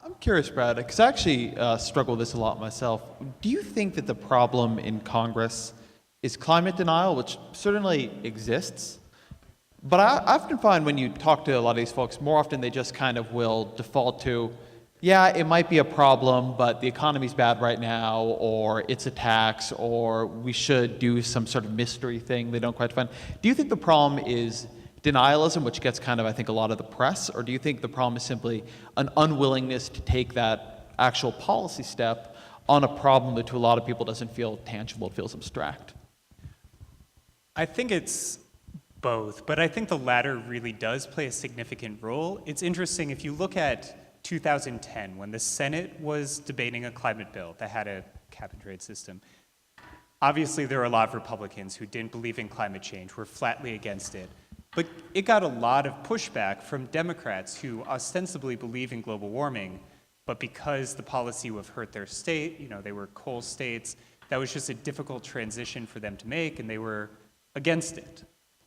I'm curious, Brad, because I actually struggle with this a lot myself. Do you think that the problem in Congress is climate denial, which certainly exists? But I often find when you talk to a lot of these folks, more often they just kind of will default to, yeah, it might be a problem, but the economy's bad right now, or it's a tax, or we should do some sort of mystery thing they don't quite find. Do you think the problem is denialism, which gets kind of, I think, a lot of the press, or do you think the problem is simply an unwillingness to take that actual policy step on a problem that to a lot of people doesn't feel tangible, it feels abstract? I think it's both, but I think the latter really does play a significant role. It's interesting, if you look at 2010, when the Senate was debating a climate bill that had a cap and trade system, obviously there were a lot of Republicans who didn't believe in climate change, were flatly against it. But it got a lot of pushback from Democrats who ostensibly believe in global warming, but because the policy would have hurt their state, they were coal states, that was just a difficult transition for them to make, and they were against it.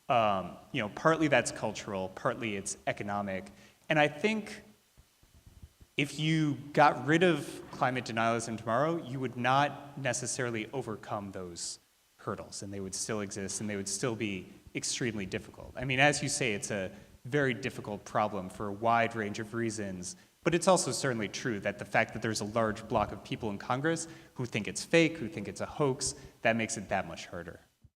Partly that's cultural, partly it's economic. And I think if you got rid of climate denialism tomorrow, you would not necessarily overcome those hurdles, and they would still exist, and they would still be extremely difficult. I mean, as you say, it's a very difficult problem for a wide range of reasons, but it's also certainly true that the fact that there's a large block of people in Congress who think it's fake, who think it's a hoax, that makes it that much harder.